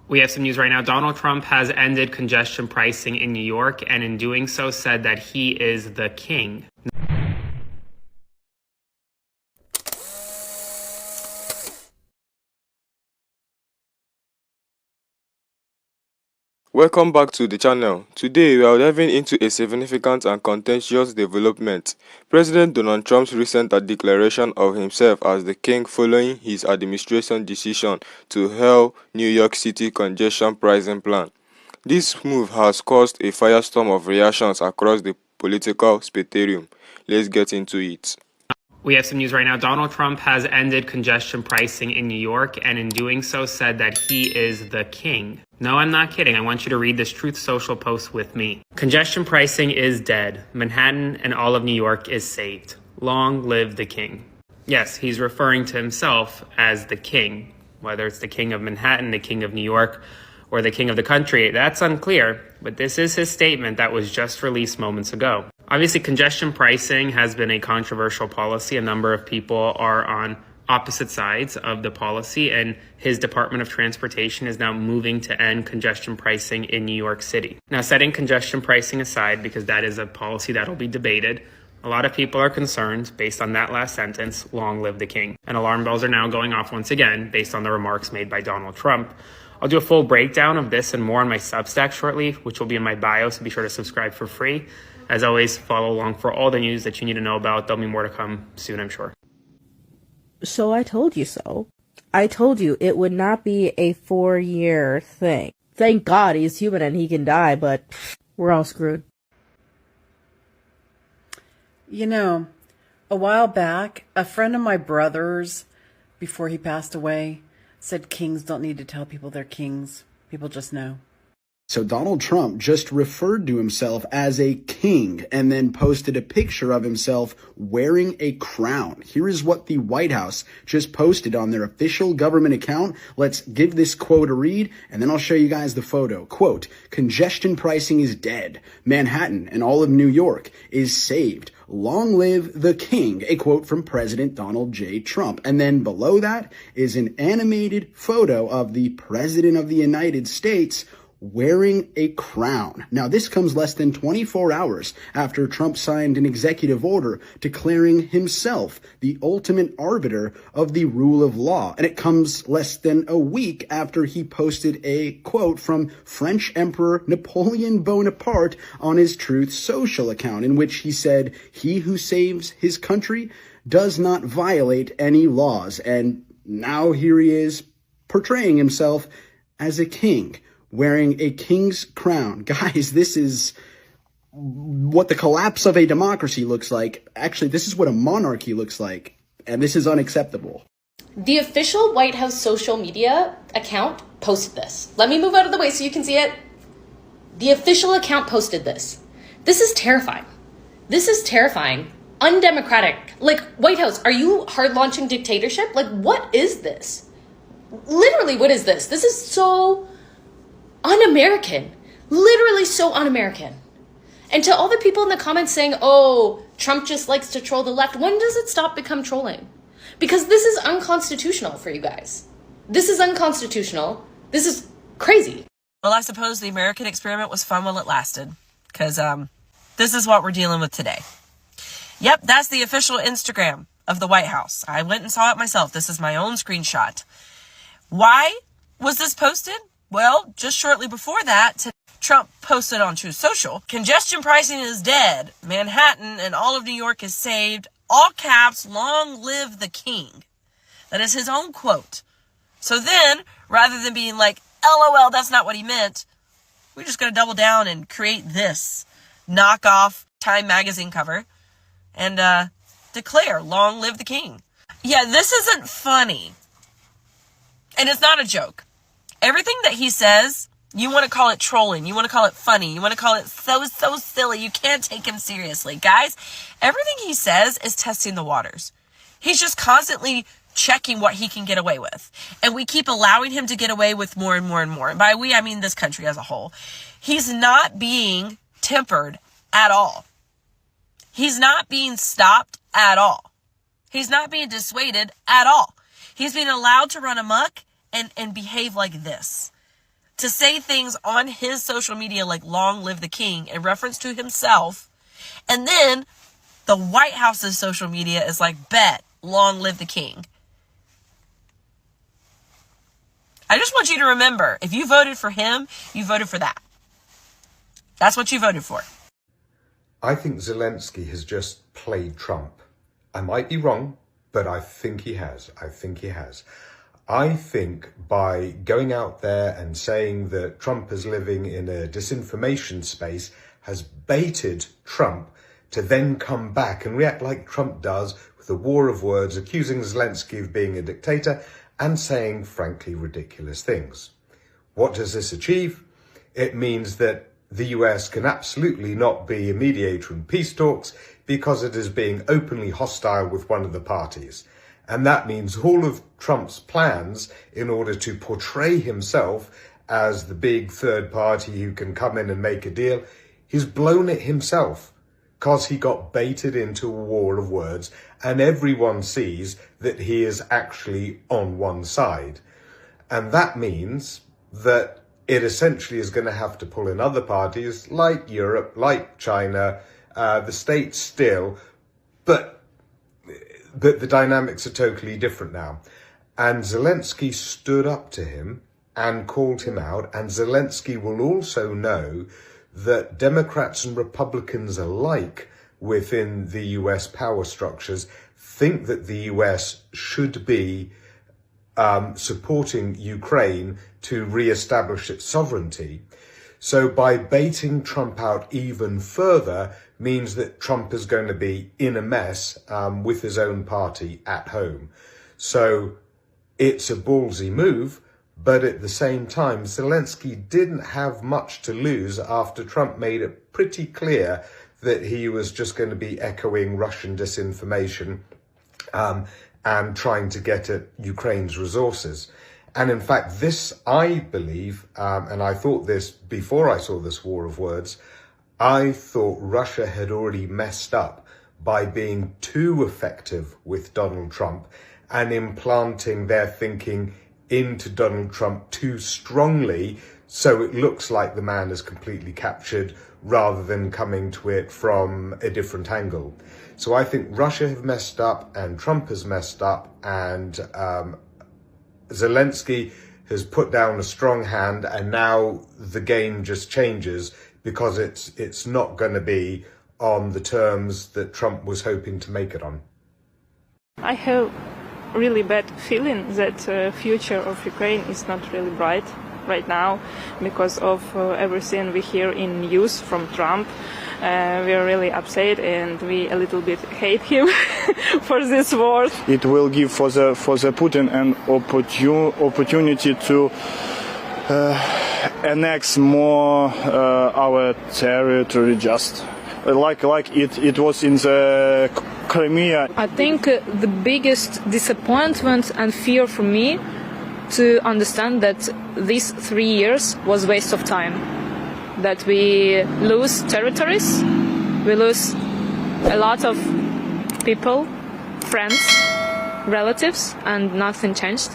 We have some news right now. Donald Trump has ended congestion pricing in New York, and in doing so said that he is the king. Welcome back to the channel. Today we are diving into a significant and contentious development. President Donald Trump's recent declaration of himself as the king following his administration decision to halt New York City congestion pricing plan. This move has caused a firestorm of reactions across the political spectrum. Let's get into it. We have some news right now. Donald Trump has ended congestion pricing in New York, and in doing so said that he is the king. No, I'm not kidding. I want you to read this Truth Social post with me. Congestion pricing is dead. Manhattan and all of New York is saved. Long live the king. Yes, he's referring to himself as the king. Whether it's the king of Manhattan, the king of New York, or the king of the country, that's unclear, but this is his statement that was just released moments ago. Obviously, congestion pricing has been a controversial policy. A number of people are on opposite sides of the policy, and his Department of Transportation is now moving to end congestion pricing in New York City. Now, setting congestion pricing aside, because that is a policy that will be debated, a lot of people are concerned, based on that last sentence, long live the king. And alarm bells are now going off once again, based on the remarks made by Donald Trump. I'll do a full breakdown of this and more on my Substack shortly, which will be in my bio, so be sure to subscribe for free. As always, follow along for all the news that you need to know about. There'll be more to come soon, I'm sure. So I told you so. I told you it would not be a 4-year thing. Thank God he's human and he can die, but we're all screwed. You know, a while back, a friend of my brother's, before he passed away, said kings don't need to tell people they're kings. People just know. So Donald Trump just referred to himself as a king and then posted a picture of himself wearing a crown. Here is what the White House just posted on their official government account. Let's give this quote a read, and then I'll show you guys the photo. Quote, "Congestion pricing is dead. Manhattan and all of New York is saved. Long live the king," a quote from President Donald J. Trump. And then below that is an animated photo of the President of the United States wearing a crown. Now, this comes less than 24 hours after Trump signed an executive order declaring himself the ultimate arbiter of the rule of law. And it comes less than a week after he posted a quote from French Emperor Napoleon Bonaparte on his Truth Social account, in which he said, "He who saves his country does not violate any laws." And now here he is portraying himself as a king, wearing a king's crown. Guys, this is what the collapse of a democracy looks like. Actually, this is what a monarchy looks like, and this is unacceptable. The official White House social media account posted this. Let me move out of the way so you can see it. The official account posted this. This is terrifying. This is terrifying. Undemocratic. Like, White House, are you hard launching dictatorship? Like, what is this? Literally, what is this? This is so un-American. Literally so un-American. And to all the people in the comments saying, oh, Trump just likes to troll the left, when does it stop become trolling? Because this is unconstitutional for you guys. This is unconstitutional. This is crazy. Well, I suppose the American experiment was fun while it lasted, because this is what we're dealing with today. Yep, that's the official Instagram of the White House. I went and saw it myself. This is my own screenshot. Why was this posted? Well, just shortly before that, Trump posted on Truth Social, "Congestion pricing is dead. Manhattan and all of New York is saved. All caps, long live the king." That is his own quote. So then, rather than being like, LOL, that's not what he meant, we're just going to double down and create this knockoff Time magazine cover and declare, long live the king. Yeah, this isn't funny. And it's not a joke. Everything that he says, you want to call it trolling. You want to call it funny. You want to call it so silly. You can't take him seriously. Guys, everything he says is testing the waters. He's just constantly checking what he can get away with. And we keep allowing him to get away with more and more and more. And by we, I mean this country as a whole. He's not being tempered at all. He's not being stopped at all. He's not being dissuaded at all. He's being allowed to run amok and behave like this. to say things on his social media like "Long live the king" in reference to himself, and then the White House's social media is like, "Bet, long live the king." I just want you to remember, if you voted for him, you voted for that. That's what you voted for. I think Zelensky has just played Trump. I might be wrong, but I think he has. I think by going out there and saying that Trump is living in a disinformation space has baited Trump to then come back and react like Trump does with a war of words, accusing Zelensky of being a dictator and saying, frankly, ridiculous things. What does this achieve? It means that the US can absolutely not be a mediator in peace talks because it is being openly hostile with one of the parties. And that means all of Trump's plans in order to portray himself as the big third party who can come in and make a deal, he's blown it himself because he got baited into a war of words and everyone sees that he is actually on one side. And that means that it essentially is going to have to pull in other parties like Europe, like China, the States still, but the dynamics are totally different now. And Zelensky stood up to him and called him out. And Zelensky will also know that Democrats and Republicans alike within the US power structures think that the US should be supporting Ukraine to re-establish its sovereignty. So by baiting Trump out even further means that Trump is going to be in a mess with his own party at home. So it's a ballsy move, but at the same time, Zelensky didn't have much to lose after Trump made it pretty clear that he was just going to be echoing Russian disinformation and trying to get at Ukraine's resources. And in fact, this, I believe, and I thought this before I saw this war of words, I thought Russia had already messed up by being too effective with Donald Trump and implanting their thinking into Donald Trump too strongly, so it looks like the man is completely captured rather than coming to it from a different angle. So I think Russia have messed up and Trump has messed up, and Zelensky has put down a strong hand, and now the game just changes because it's not going to be on the terms that Trump was hoping to make it on. I have really bad feeling that the future of Ukraine is not really bright right now because of everything we hear in news from Trump. We are really upset and we a little bit hate him for this war. It will give for the Putin an opportunity to annex more our territory, just like it was in the Crimea. I think the biggest disappointment and fear for me to understand that these 3 years was waste of time, that we lose territories, we lose a lot of people, friends, relatives, and nothing changed,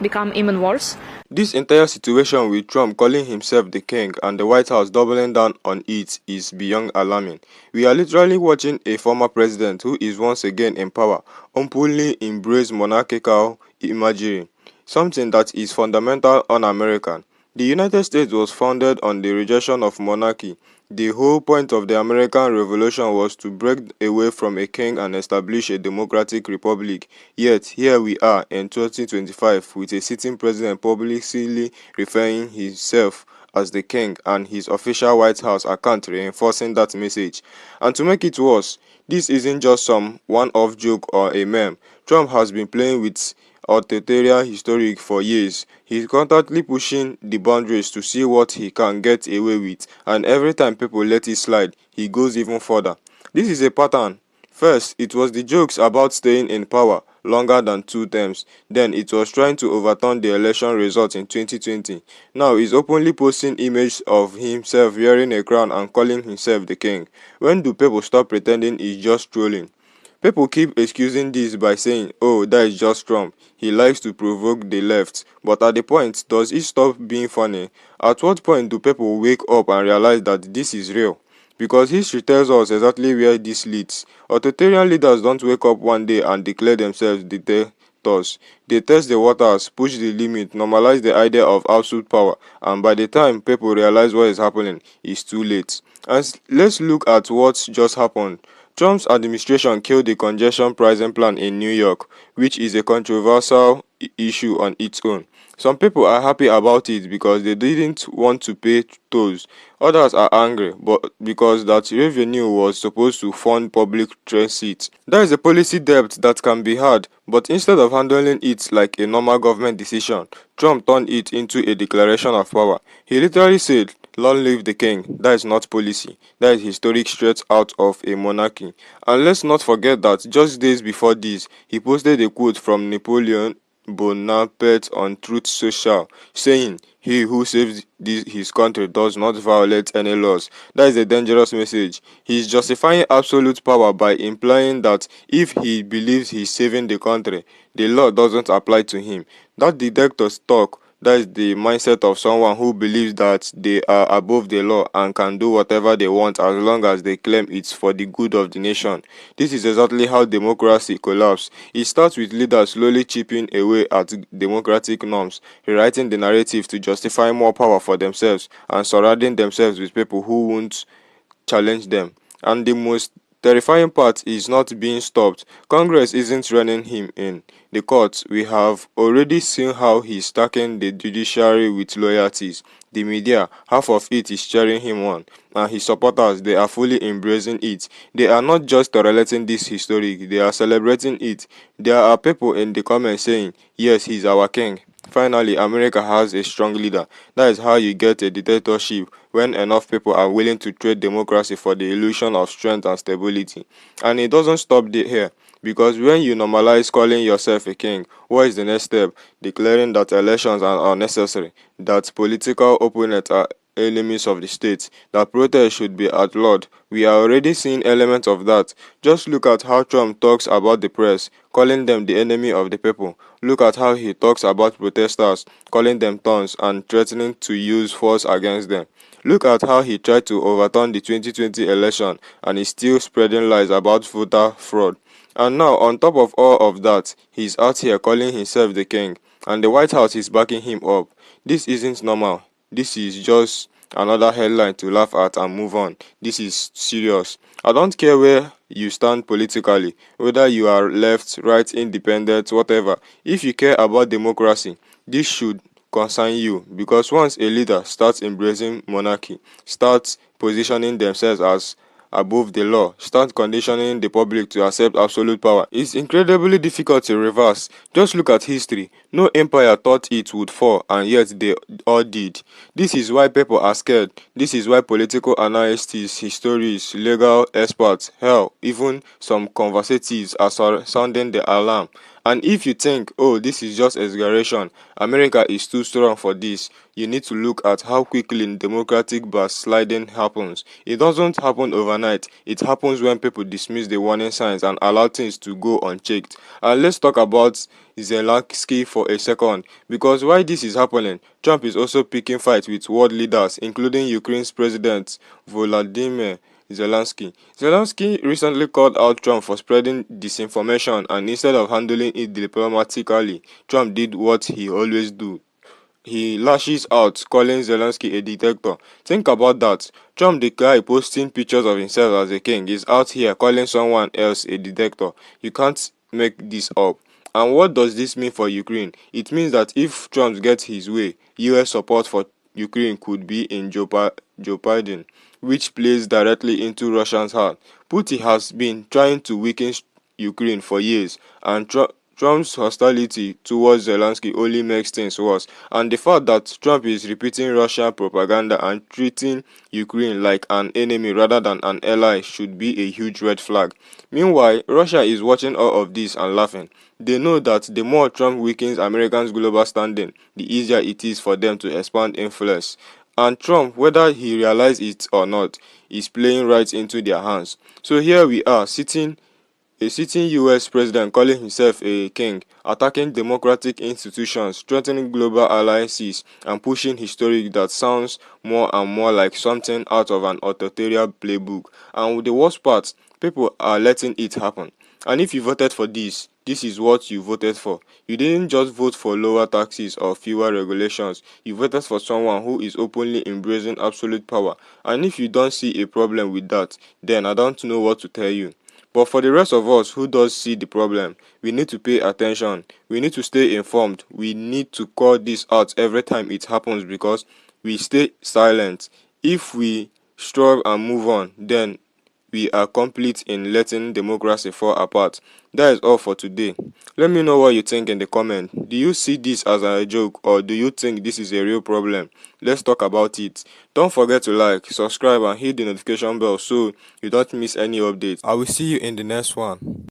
become even worse. This entire situation with Trump calling himself the king and the White House doubling down on it is beyond alarming. We are literally watching a former president who is once again in power openly embrace monarchical imagery, something that is fundamental un-American. The United States was founded on the rejection of monarchy. The whole point of the American Revolution was to break away from a king and establish a democratic republic. Yet, here we are in 2025 with a sitting president publicly referring himself as the king and his official White House account reinforcing that message. And to make it worse, this isn't just some one-off joke or a meme. Trump has been playing with authoritarian rhetoric for years. He's constantly pushing the boundaries to see what he can get away with, and every time people let it slide, he goes even further. This is a pattern. First, it was the jokes about staying in power longer than 2 terms. Then it was trying to overturn the election result in 2020. Now he's openly posting images of himself wearing a crown and calling himself the king. When do people stop pretending he's just trolling? People keep excusing this by saying, oh, that is just Trump. He likes to provoke the left. But at the point, does it stop being funny? At what point do people wake up and realize that this is real? Because history tells us exactly where this leads. Authoritarian leaders don't wake up one day and declare themselves dictators. They test the waters, push the limit, normalize the idea of absolute power, and by the time people realize what is happening, it's too late. And let's look at what just happened. Trump's administration killed the congestion pricing plan in New York, which is a controversial issue on its own. Some people are happy about it because they didn't want to pay tolls. Others are angry but because that revenue was supposed to fund public transit. That is a policy debt that can be hard, but instead of handling it like a normal government decision, Trump turned it into a declaration of power. He literally said, "Long live the king." That is not policy. That is historic straight out of a monarchy. And let's not forget that just days before this, he posted a quote from Napoleon Bonaparte on Truth Social, saying, "He who saves his country does not violate any laws." That is a dangerous message. He is justifying absolute power by implying that if he believes he's saving the country, the law doesn't apply to him. That dictator's talk, that is the mindset of someone who believes that they are above the law and can do whatever they want as long as they claim it's for the good of the nation. This is exactly how democracy collapses. It starts with leaders slowly chipping away at democratic norms, rewriting the narrative to justify more power for themselves, and surrounding themselves with people who won't challenge them. And the most terrifying part is not being stopped. Congress isn't running him in. The courts, we have already seen how he's stacking the judiciary with loyalties. The media, half of it is cheering him on, and his supporters, they are fully embracing it. They are not just tolerating this history, they are celebrating it. There are people in the comments saying, yes, he's our king. Finally, America has a strong leader. That is how you get a dictatorship, when enough people are willing to trade democracy for the illusion of strength and stability. And it doesn't stop here, because when you normalize calling yourself a king, what is the next step? Declaring that elections are unnecessary, that political opponents are enemies of the state, that protests should be outlawed. We are already seeing elements of that. Just look at how Trump talks about the press, calling them the enemy of the people. Look at how he talks about protesters, calling them thorns and threatening to use force against them. Look at how he tried to overturn the 2020 election and is still spreading lies about voter fraud. And now, on top of all of that, he's out here calling himself the king, and the White House is backing him up. This isn't normal. This is just another headline to laugh at and move on. This is serious. I don't care where you stand politically, whether you are left, right, independent, whatever. If you care about democracy, this should concern you, because once a leader starts embracing monarchy, starts positioning themselves as above the law, start conditioning the public to accept absolute power, it's incredibly difficult to reverse. Just look at history. No empire thought it would fall, and yet they all did. This is why people are scared. This is why political analysts, historians, legal experts, hell, even some conservatives are sounding the alarm. And if you think, oh, this is just exaggeration, America is too strong for this, you need to look at how quickly democratic backsliding happens. It doesn't happen overnight. It happens when people dismiss the warning signs and allow things to go unchecked. And let's talk about Zelensky for a second, because while this is happening, Trump is also picking fights with world leaders, including Ukraine's President Volodymyr Zelensky. Zelensky recently called out Trump for spreading disinformation, and instead of handling it diplomatically, Trump did what he always do. He lashes out, calling Zelensky a dictator. Think about that. Trump, the guy posting pictures of himself as a king, is out here calling someone else a dictator. You can't make this up. And what does this mean for Ukraine? It means that if Trump gets his way, US support for Ukraine could be in jeopardy, which plays directly into Russia's heart. Putin has been trying to weaken Ukraine for years, and Trump's hostility towards Zelensky only makes things worse. And the fact that Trump is repeating Russian propaganda and treating Ukraine like an enemy rather than an ally should be a huge red flag. Meanwhile, Russia is watching all of this and laughing. They know that the more Trump weakens America's global standing, the easier it is for them to expand influence. And Trump, whether he realizes it or not, is playing right into their hands. So here we are, sitting A sitting US president calling himself a king, attacking democratic institutions, strengthening global alliances, and pushing history that sounds more and more like something out of an authoritarian playbook. And the worst part, people are letting it happen. And if you voted for this is what you voted for. You didn't just vote for lower taxes or fewer regulations. You voted for someone who is openly embracing absolute power. And if you don't see a problem with that, then I don't know what to tell you. But for the rest of us who does see the problem, we need to pay attention. We need to stay informed. We need to call this out every time it happens, because we stay silent. If we struggle and move on, then we are complete in letting democracy fall apart. That is all for today. Let me know what you think in the comment. Do you see this as a joke, or do you think this is a real problem? Let's talk about it. Don't forget to like, subscribe, and hit the notification bell so you don't miss any updates. I will see you in the next one.